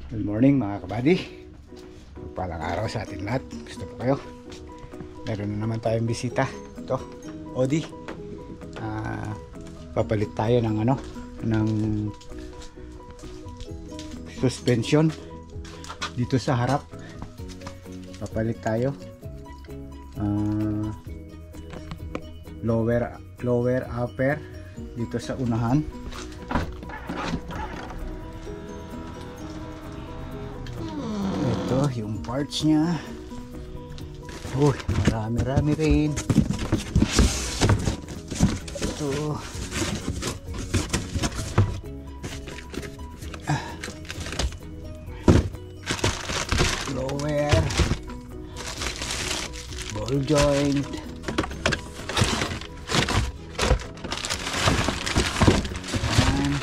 Good morning mga kabady. Pagpalang araw sa atin lahat. Gusto po kayo? Meron na naman tayong bisita. Ito, Odi. Papalit tayo ng ng suspension dito sa harap. Papalit tayo. Lower upper dito sa unahan. Ito yung parts niya. Uy, marami rin. Ito. Lower ball joint. And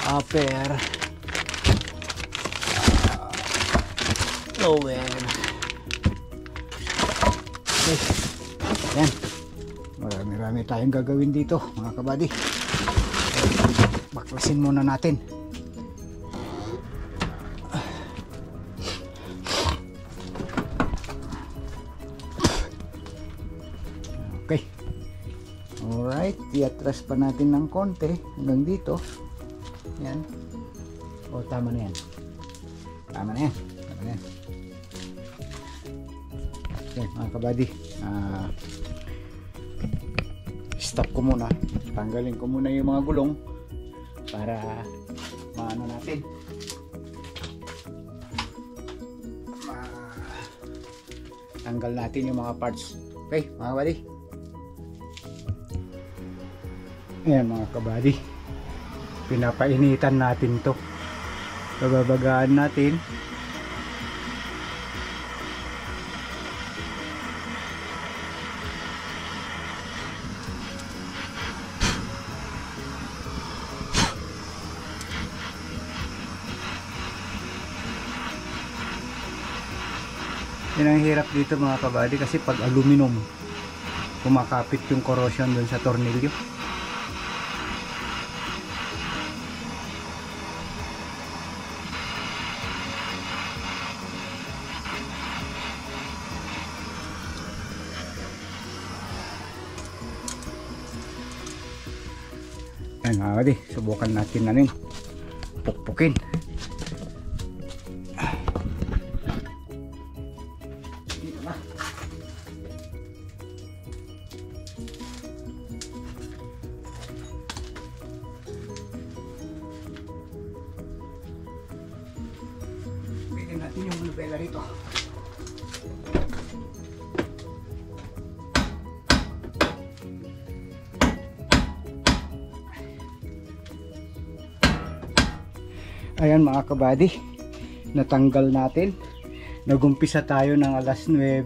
upper. Lower. Okay. Yan. Marami tayong gagawin dito mga kabady. Baklasin muna natin. Okay. Alright. Iatras pa natin ng konti hanggang dito. Yan. O, tama na yan. Tama na yan. Okay, mga kabady, stop ko muna, tanggalin ko muna yung mga gulong para maano natin, tanggal natin yung mga parts. Okay mga kabady, ayan mga kabady, pinapainitan natin to, babagaan natin. Yan ang hirap dito mga kabady, kasi pag aluminum kumakapit yung corrosion dun sa tornilyo. Yan mga kabady, subukan natin na rin pukpukin. Bigyan natin yung bulbela rito. Ayan mga kabady, natanggal natin. Nagumpisa tayo ng alas 9.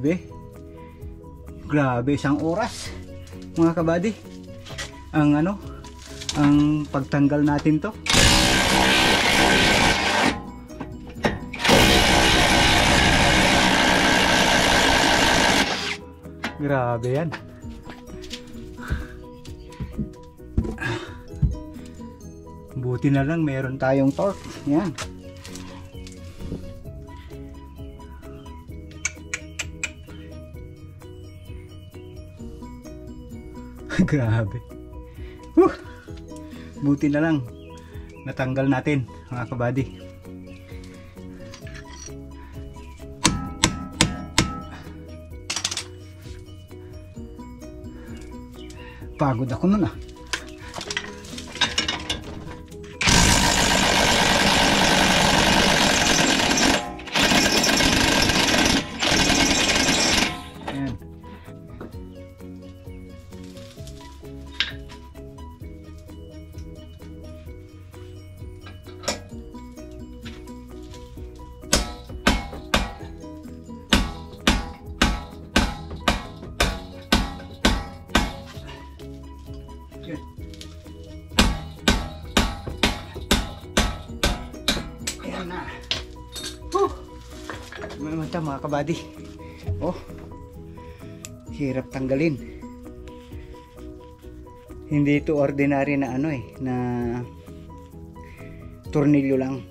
Grabe, 1 oras mga kabady ang ang pagtanggal natin to. Grabe yan. Buti na lang meron tayong torque. Yan. Grabe. Buti na lang natanggal natin mga kabady. Pagod ako nun ah. Ayan na. Mamanta mga kabady. Oh, hirap tanggalin. Hindi ito ordinary na na tornilyo lang.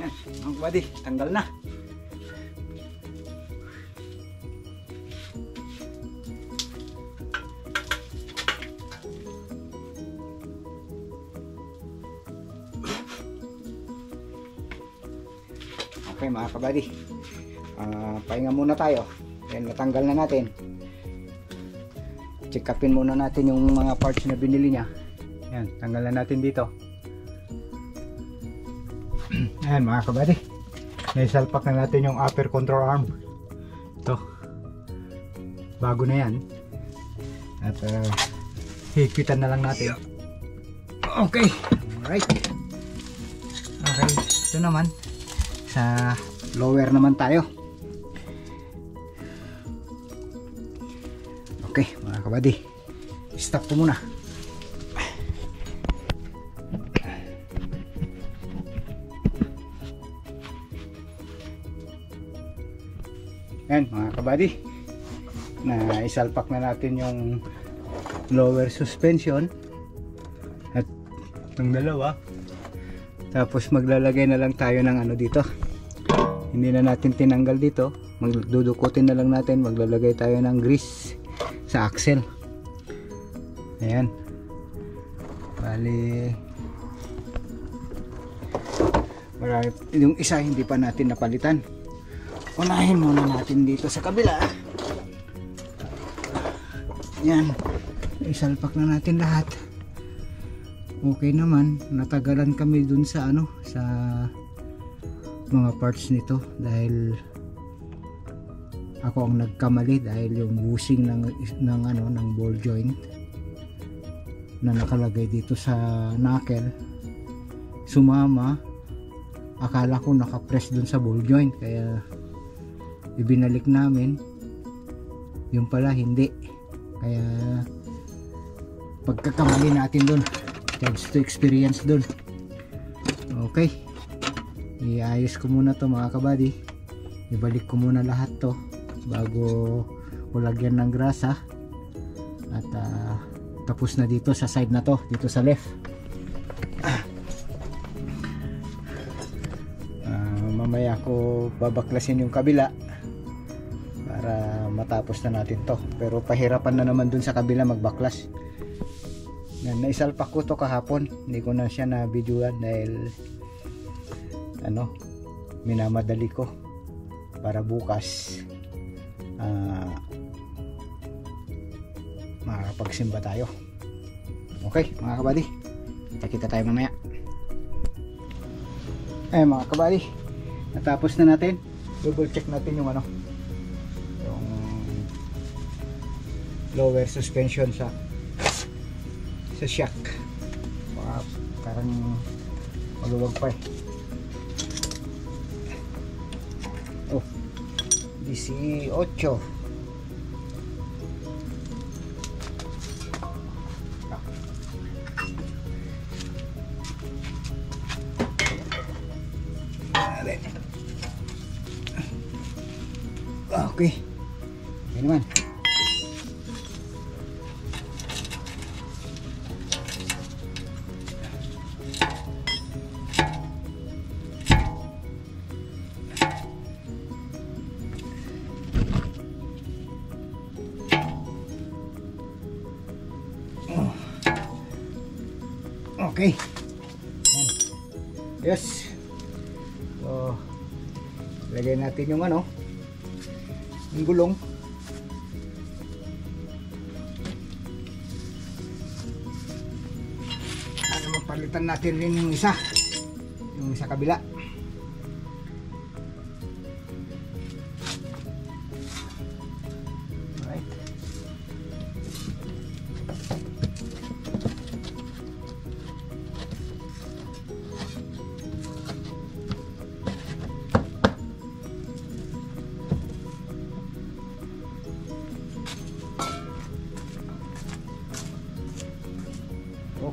Yan, mga kabady, tanggal na. Okay mga kabady, pahinga muna tayo. Yan, natanggal na natin. Check upin muna natin yung mga parts na binili niya. Yan, tanggalan natin dito. Ayan mga kabady, naisalpak na natin yung upper control arm. Ito, bago na yan. At higpitan na lang natin. Okay, alright. Okay, ito naman sa lower naman tayo. Okay mga kabady, stop ko muna. Yan mga kabady, na isalpak na natin yung lower suspension at yung dalawa. Tapos maglalagay na lang tayo ng ano dito. Hindi na natin tinanggal dito, magdudukutin na lang natin. Maglalagay tayo ng grease sa axle. Ayan, bali marami, yung isa hindi pa natin napalitan. Unahin muna natin dito sa kabila. Yan, isalpak na natin lahat. Okay naman, natagalan kami dun sa ano, sa mga parts nito dahil ako ang nagkamali, dahil yung bushing ng ano, ng ball joint na nakalagay dito sa knuckle sumama. Akala ko nakapress dun sa ball joint, kaya ibinalik namin. Yung pala hindi, kaya pagkakamali natin dun, chance to experience dun. Okay, iayos ko muna to mga kabady. Ibalik ko muna lahat to bago ko lagyan ng grasa. At tapos na dito sa side na to, dito sa left. Mamaya ko babaklasin yung kabila para matapos na natin to. Pero pahirapan na naman dun sa kabila magbaklas. Naisalpak ko to kahapon, hindi ko na siya na videoan dahil ano, minamadali ko para bukas makakapagsimba tayo. Okay mga kabady, kita tayo mamaya. Mga kabady, natapos na natin. Double check natin yung ano, yung lower suspension sa shock. Parang maluwag pa eh. Oh, 18. Okay, okay naman. Okay. Yes. So, lagay natin yung ano, yung gulong. Ano, magpalitan natin rin yung isa kabila. Alright.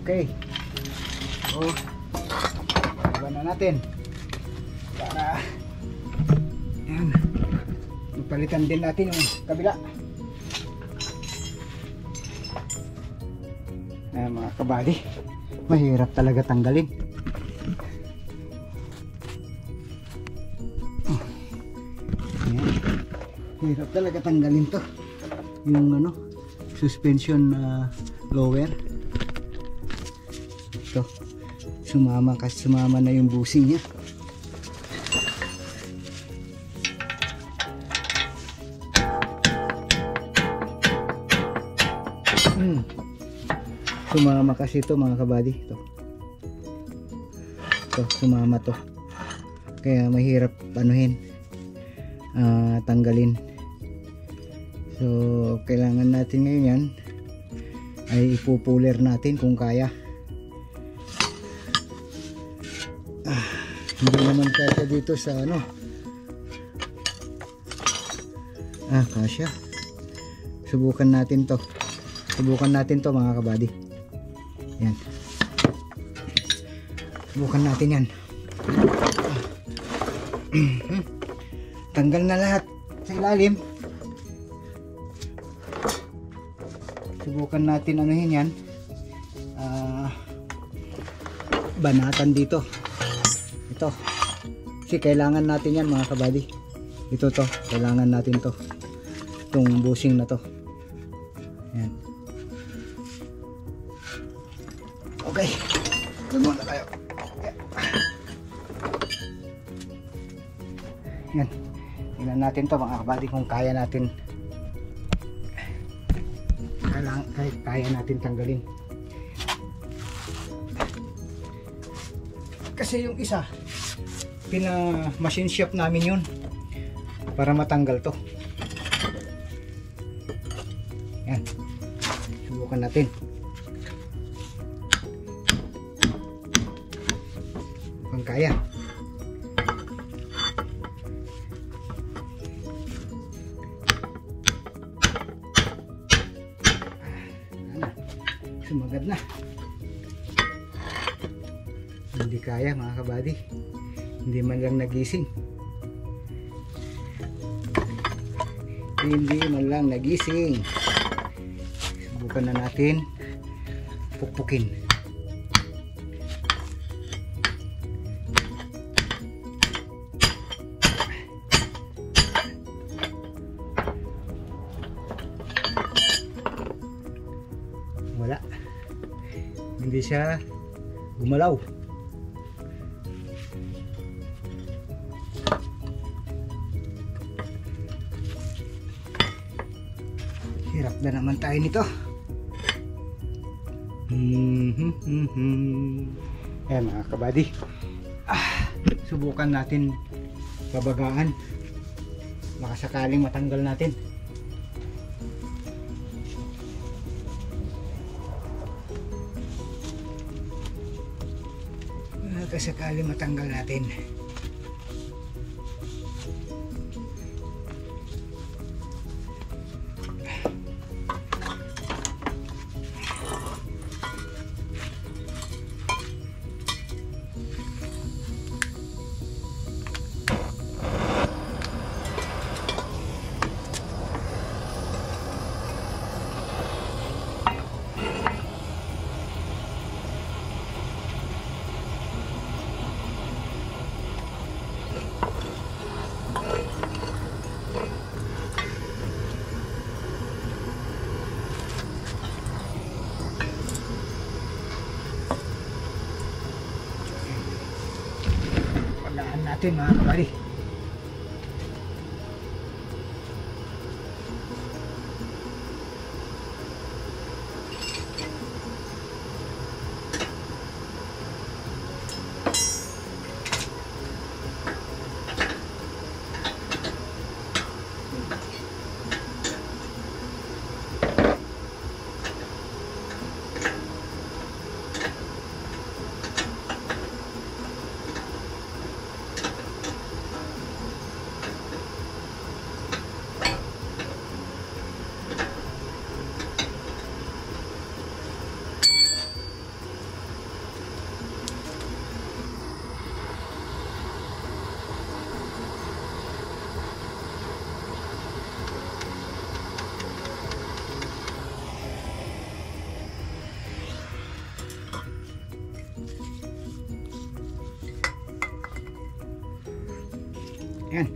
Okay. So, laban na natin para yan, magpalitan din natin yung kabila. Mga kabady, mahirap talaga tanggalin. Hirap talaga tanggalin to. Yung ano, suspension lower. Ito. Sumama kasi sumama na yung bushing niya. Sumama kasi ito mga kabady. Ito, sumama to. Kaya mahirap anuhin, tanggalin. So kailangan natin ngayon yan ay ipupuler natin kung kaya. Hindi naman kaya dito sa ano. Kasya. Subukan natin to mga kabady. Yan. Subukan natin yan. Tanggal na lahat sa ilalim. Subukan natin anuhin yan. Banatan dito. Ito. Kasi kailangan natin yan mga kabady. Ito to. Kailangan natin to. Itong bushing na to. Yan. Okay. Doon muna tayo. Yan. Tingnan natin to mga kabady kung kaya natin. Kaya natin tanggalin. Kasi yung isa machine shop namin yun para matanggal to. Yan. Subukan natin. Kung kaya. Sumagad na. Hindi kaya mga kabady. Hindi man lang nagising. Hindi man lang nagising. Subukan na natin pukpukin. Wala. Hindi siya gumalaw. Hirap na naman tayo nito. Ayan mga kabady. Subukan natin babagaan. Makasakaling matanggal natin. Makasakaling matanggal natin. Natin mga kabady. Yan.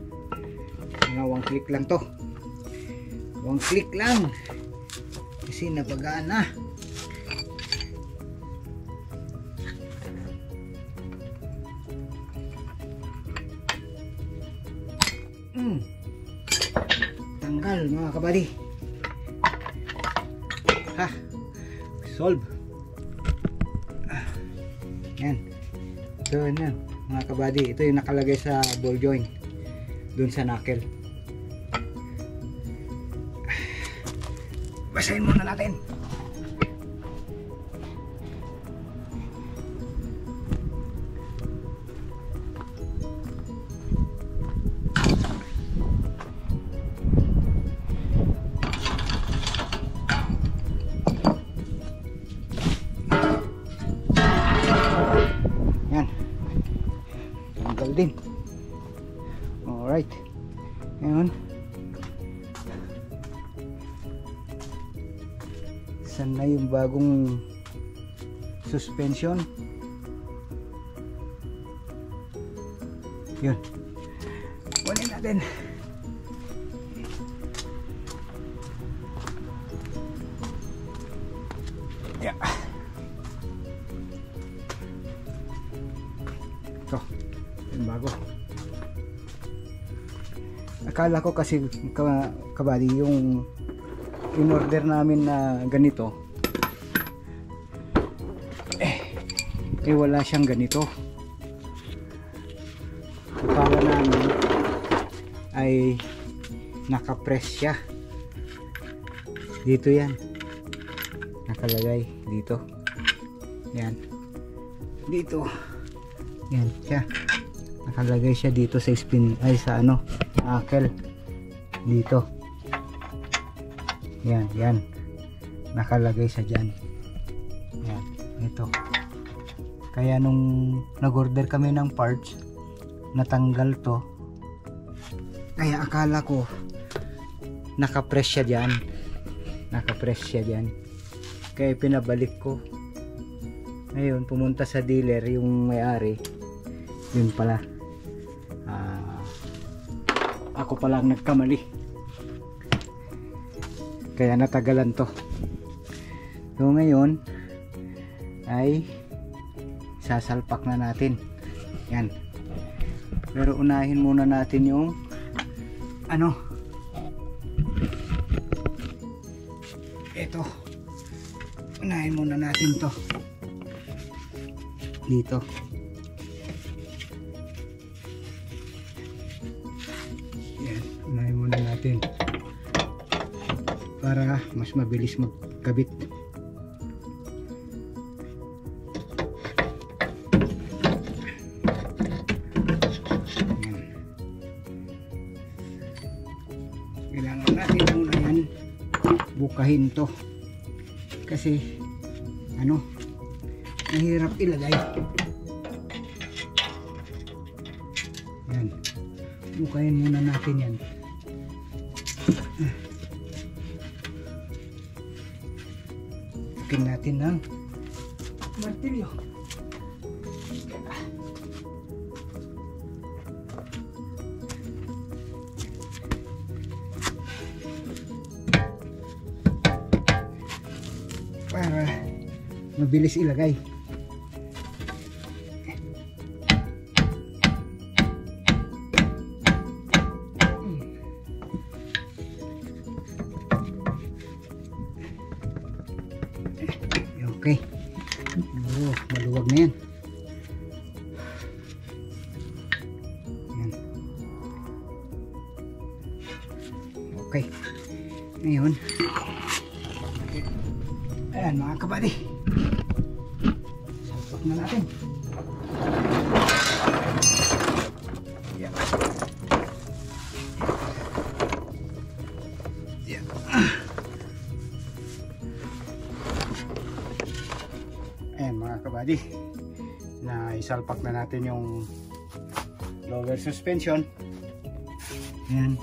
Dalawang click lang to. 1 click lang kasi napagaan na. Tanggal mga kabady. Ha, solve. Yan. Ito na mga kabady. Ito yung nakalagay sa ball joint dun sa knuckle. Basahin muna natin. Yan. Tanggal din. Alright. Ngayon. Saan na yung bagong suspension? Yun. Kunin natin. Yeah. Ito. Yung bago. Akala ko kasi kabady yung in order namin na ganito wala siyang ganito. Akala namin ay nakapress siya dito, yan nakalagay dito, yan dito, yan siya nakalagay siya dito sa spin ay sa ano knuckle dito. Yan, yan. Nakalagay sa dyan. Yan, ito. Kaya nung nag-order kami ng parts, natanggal to. Kaya akala ko nakapress siya dyan. Nakapress siya dyan. Kaya pinabalik ko. Ngayon, pumunta sa dealer yung may-ari. Yun pala. Ako palang nagkamali. Kaya natagalan to. So ngayon ay sasalpak na natin. Yan. Pero unahin muna natin yung ano. Ito. Unahin muna natin to. Dito. Yan. Unahin muna natin. Para mas mabilis magkabit. Kailangan natin muna yan bukahin to kasi ano, mahirap ilagay. Yan, bukahin muna natin yan. Bukin natin ng martilyo. Para mabilis ilagay. Okay. Maluwag na yan. Yan. Okay. Ngayon. Ayan mga kabady. Salpak na natin. Yan. Yan. Ayan mga kabady, na isalpak na natin yung lower suspension. Ayan,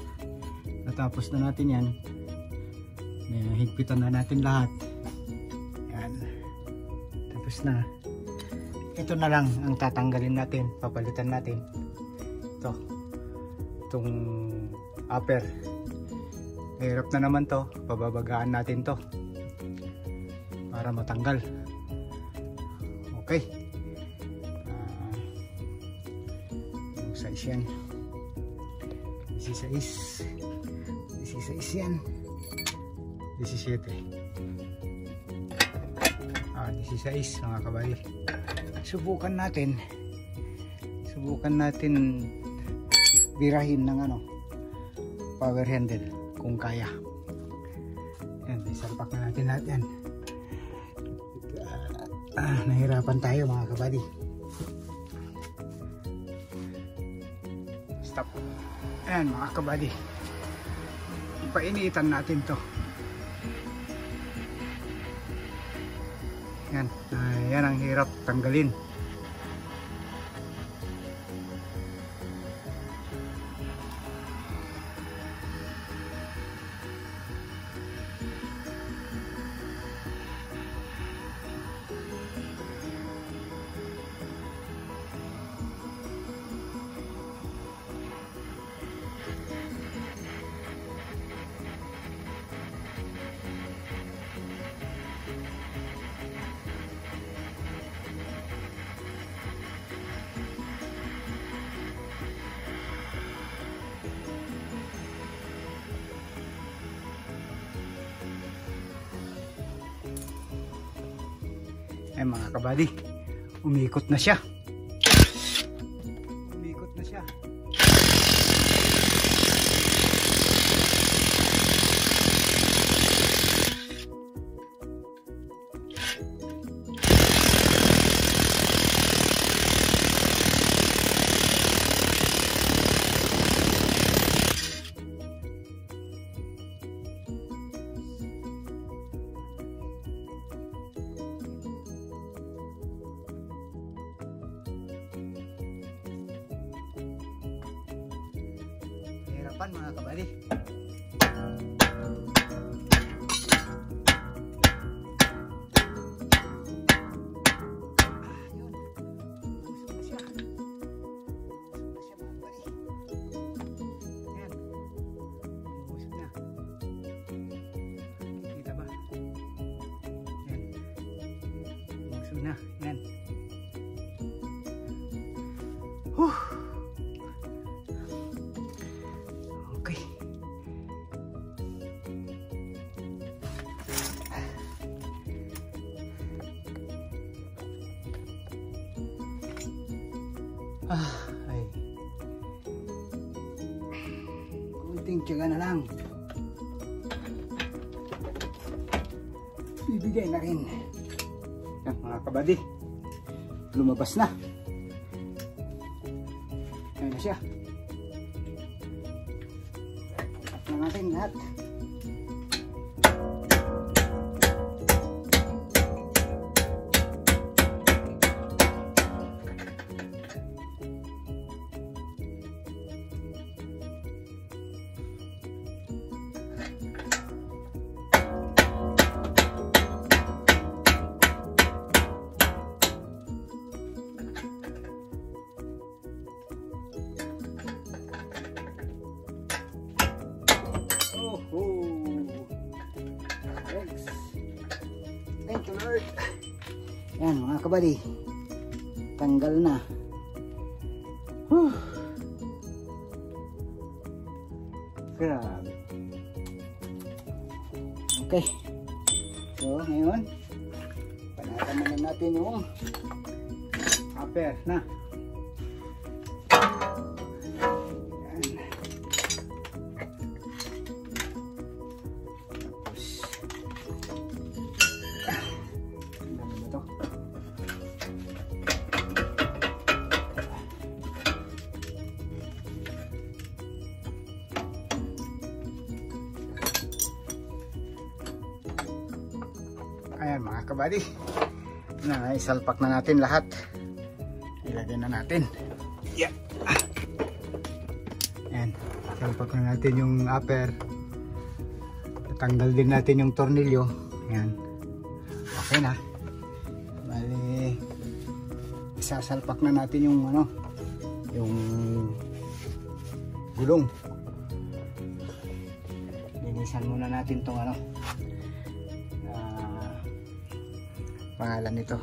natapos na natin yan. Higpitan na natin lahat. Ayan, tapos na. Ito na lang ang tatanggalin natin, papalitan natin. Itong upper Hirap na naman to, pababagaan natin to para matanggal. Okay, yung size yan, 16 yan, 17 16 mga kabady. Subukan natin birahin ng power handle kung kaya. Yan, isalpak na natin lahat yan. Nahirapan tayo mga kabady. Stop. Ayan mga kabady, ipainitan natin to. Yan, yan ang hirap tanggalin. Ay mga kabady, umikot na siya. Hirapan mga kabady. Na, yan. Okay. Ay. Kunting tiyaga na lang. Bibigay na rin. Yan mga kabady, lumabas na. Ayan na siya. At na natin lahat. Thank you Lord. Yan mga kabady, tanggal na. Grabe. Okay, so ngayon panatan na natin yung upper na. Ayan mga kabady, na isalpak na natin lahat. Ilagay na natin. Yeah. Ayan, isalpak na natin yung upper. Tanggal din natin yung tornilyo. Ayan. Okay na. Bali, isasalpak na natin yung yung gulong. linisan muna natin tong ano, pangalan nito,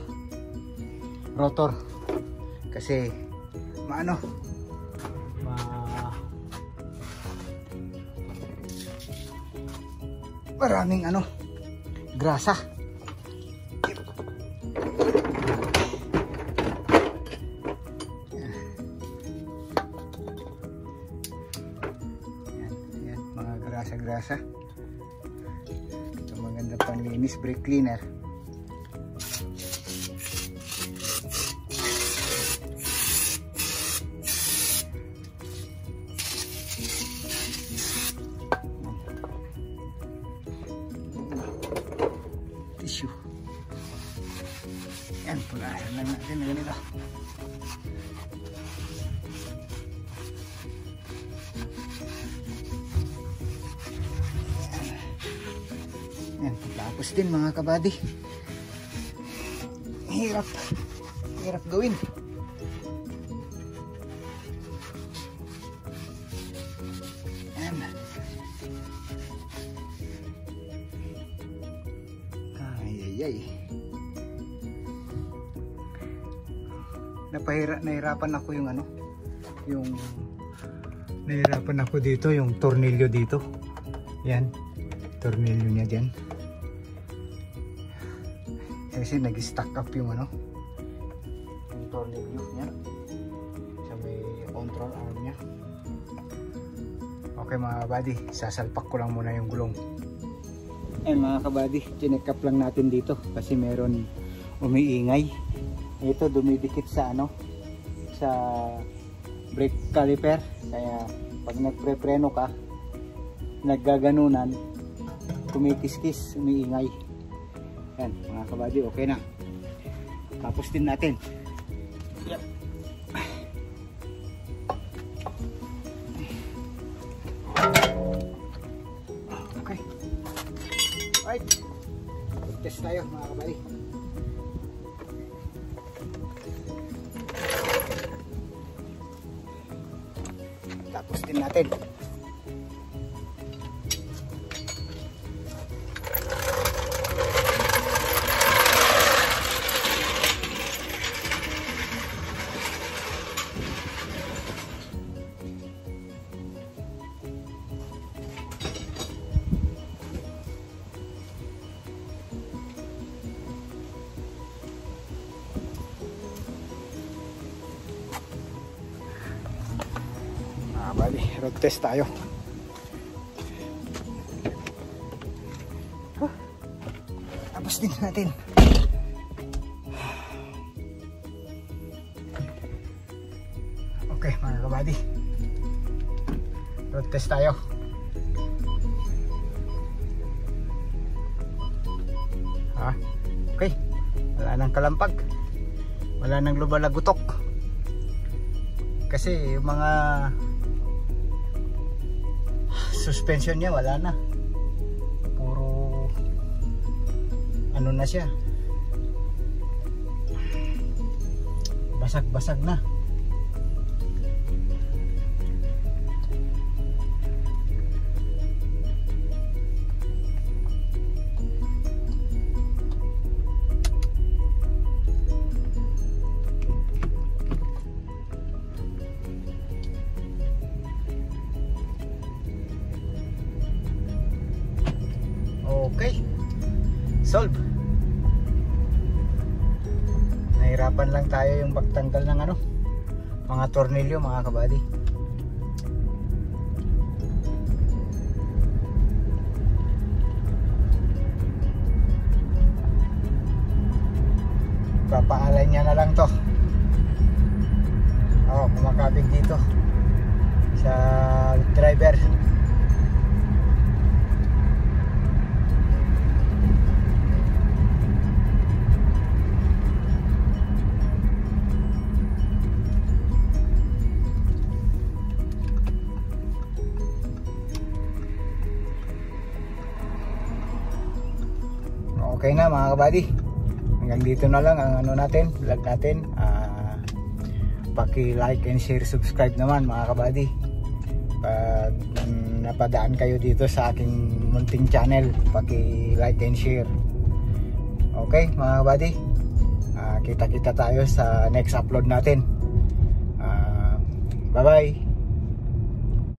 rotor, kasi maraming grasa. Yan, mga grasa. Ito maganda panlinis, brake cleaner. Tissue. Yan, punasan lang natin na ganito. Yan, tapos din mga kabady. Hirap gawin. Yan. Ay. Nahirapan ako nahirapan ako dito, yung tornilyo dito. Yan, tornilyo niya dyan. Kasi nag-stack up yung tornilyo niya sa may control arm niya. Okay mga kabady, sasalpak ko lang muna yung gulong. Mga kabady, chinek up lang natin dito kasi meron umiingay. Ito dumidikit sa sa brake caliper, kaya pag nagprepreno ka, naggaganunan, kumikiskis, umiingay. Yan mga kabady, okay na. Tapos din natin. Yep. Okay. Alright, test tayo mga kabady. Tapos din natin. Bali, road test tayo. Tapos din natin. Okay mga kabady, road test tayo. Okay, wala nang kalampag, wala nang lumalagutok, kasi yung mga suspension niya wala na, puro na siya, basag na. Okay, solve. Nahirapan lang tayo yung pagtanggal ng mga tornilyo mga kabady. Papaalay niya na lang to. Kumakabig dito sa driver. Okay na mga kabady, hanggang dito na lang ang natin, vlog natin. Paki-like and share, subscribe naman mga kabady. pag napadaan kayo dito sa aking munting channel, paki-like and share. Okay mga kabady, kita-kita tayo sa next upload natin. Bye bye.